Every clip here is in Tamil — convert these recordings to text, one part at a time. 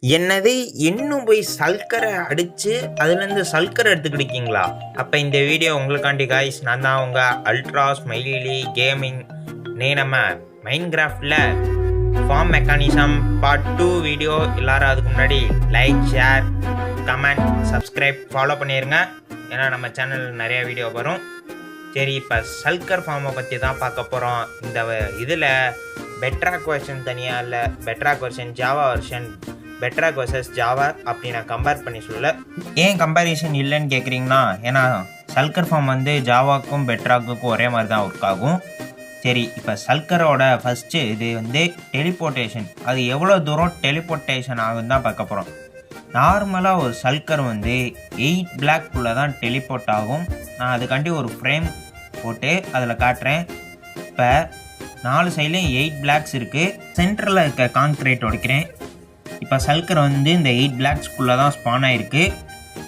என்னது இன்னும் போய் சல்கரை அடித்து அதுலேருந்து சல்கரை எடுத்துக்கிட்டீங்களா? அப்போ இந்த வீடியோ உங்களுக்காண்டி காய்ஸ். நான் தான் உங்கள் அல்ட்ரா ஸ்மைலி கேமிங். நம்ம மைன்கிராஃப்டில் ஃபார்ம் மெக்கானிசம் பார்ட் 2 வீடியோ. எல்லாரும் அதுக்கு முன்னாடி like, share, comment, subscribe, follow பண்ணிடுங்க. ஏன்னா நம்ம சேனலில் நிறையா வீடியோ வரும். சரி, இப்போ சல்கர் ஃபார்மை பற்றி தான் பார்க்க போகிறோம். இந்த இதில் பெட்ராக் வெர்ஷன் தனியாக இல்லை, Petrarch version, Java version, Petrarch versus Java அப்படி நான் கம்பேர் பண்ணி சொல்ல. ஏன் கம்பேரிசன் இல்லைன்னு கேட்குறீங்கன்னா, ஏன்னா சல்கர் ஃபார்ம் வந்து ஜாவாக்கும் பெட்ராக்குக்கும் ஒரே மாதிரி தான் ஒர்க் ஆகும். சரி, இப்போ சல்கரோட ஃபஸ்ட்டு இது வந்து டெலிபோர்ட்டேஷன். அது எவ்வளோ தூரம் டெலிபோர்ட்டேஷன் ஆகுன்னு தான் பார்க்க போகிறோம். நார்மலாக ஒரு சல்கர் வந்து 8 பிளாக்குள்ளே தான் டெலிபோர்ட் ஆகும். நான் அதுக்காண்டி ஒரு ஃப்ரேம் போட்டு அதில் காட்டுறேன். இப்போ 4 சைட்லேயும் 8 பிளாக்ஸ் இருக்குது. சென்டரில் இருக்க கான்க்ரீட் உடைக்கிறேன். இப்போ சல்கர் வந்து இந்த 8 பிளாக்ஸ்குள்ளே தான் ஸ்பான் ஆகிருக்கு.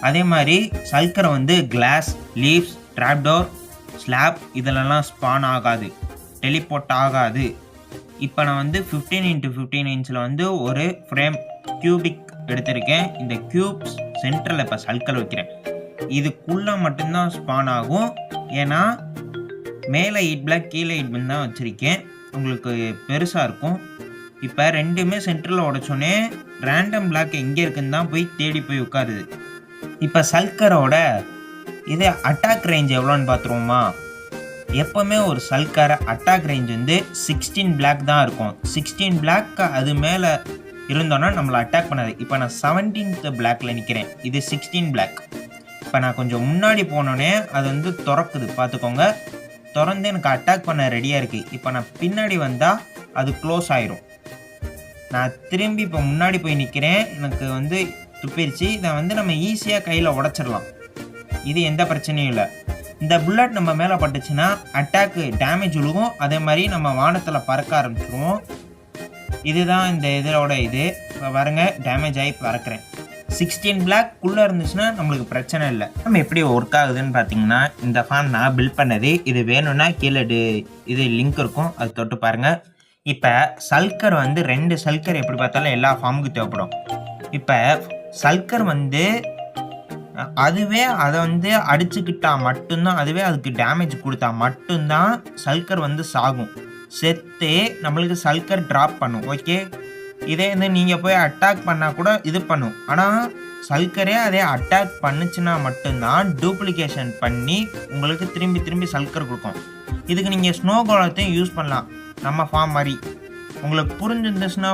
அதே மாதிரி சல்கரை வந்து கிளாஸ், லீவ்ஸ், ட்ராப்டோர், ஸ்லாப் இதிலெல்லாம் ஸ்பான் ஆகாது, டெலிபோர்ட் ஆகாது. இப்போ நான் வந்து 15x15 இன்ச்சில் வந்து ஒரு ஃப்ரேம் கியூபிக் எடுத்திருக்கேன். இந்த கியூப்ஸ் சென்டரில் இப்போ சல்கர் வைக்கிறேன். இதுக்குள்ளே மட்டும்தான் ஸ்பான் ஆகும். ஏன்னா மேலே 8 பிளாக் கீழே 8 பிளாக் தான் வச்சுருக்கேன். உங்களுக்கு பெருசாக இருக்கும். இப்போ ரெண்டுமே சென்டரில் உடைச்சோன்னே ரேண்டம் பிளாக் எங்கே இருக்குன்னு தான் போய் தேடி போய் உட்காருது. இப்போ சல்கரோட இது அட்டாக் ரேஞ்ச் எவ்வளோன்னு பார்த்துருவோமா? எப்போவுமே ஒரு சல்கர் அட்டாக் ரேஞ்ச் வந்து 16 பிளாக் தான் இருக்கும். 16 பிளாக் அது மேலே இருந்தோன்னா நம்மளை அட்டாக் பண்ணாது. இப்போ நான் 17th பிளாக்கில் நிற்கிறேன். இது 16 பிளாக். இப்போ நான் கொஞ்சம் முன்னாடி போனோடனே அது வந்து திறக்குது, பார்த்துக்கோங்க. திறந்து எனக்கு அட்டாக் பண்ண ரெடியாக இருக்குது. இப்போ நான் பின்னாடி வந்தால் அது க்ளோஸ் ஆயிரும். நான் திரும்பி இப்போ முன்னாடி போய் நிற்கிறேன். எனக்கு வந்து துப்பிடுச்சு. இதை வந்து நம்ம ஈஸியாக கையில் உடச்சிடலாம். இது எந்த பிரச்சனையும் இல்லை. இந்த புல்லட் நம்ம மேலே பட்டுச்சுன்னா அட்டாக்கு டேமேஜ் விழுகும். அதே மாதிரி நம்ம வானத்தில் பறக்க ஆரம்பிச்சிடுவோம். இதுதான் இந்த இதோட இது. இப்போ பாருங்க, டேமேஜ் ஆகி பறக்கிறேன். 16 பிளாக்குள்ளே இருந்துச்சுன்னா நம்மளுக்கு பிரச்சனை இல்லை. நம்ம எப்படி ஒர்க் ஆகுதுன்னு பார்த்தீங்கன்னா, இந்த ஃபார்ம் நான் பில்ட் பண்ணது. இது வேணும்னா கீழே இது லிங்க் இருக்கும், அது தொட்டு பாருங்கள். இப்போ சல்கர் வந்து 2 சல்கர் எப்படி பார்த்தாலும் எல்லா ஃபார்முக்கும் தேவைப்படும். இப்போ சல்கர் வந்து அதுவே அதை வந்து அடிச்சுக்கிட்டால் மட்டும்தான், அதுவே அதுக்கு டேமேஜ் கொடுத்தா மட்டும்தான் சல்கர் வந்து சாகும். செத்து நம்மளுக்கு சல்கர் ட்ராப் பண்ணும். ஓகே, இதே வந்து நீங்கள் போய் அட்டாக் பண்ணால் கூட இது பண்ணும். ஆனால் சல்கரே அதே அட்டாக் பண்ணுச்சுன்னா மட்டும்தான் டூப்ளிகேஷன் பண்ணி உங்களுக்கு திரும்பி திரும்பி சல்கர் கொடுக்கும். இதுக்கு நீங்கள் ஸ்னோ கோலத்தையும் யூஸ் பண்ணலாம், நம்ம ஃபார்ம் மாதிரி. உங்களுக்கு புரிஞ்சிருந்துச்சுன்னா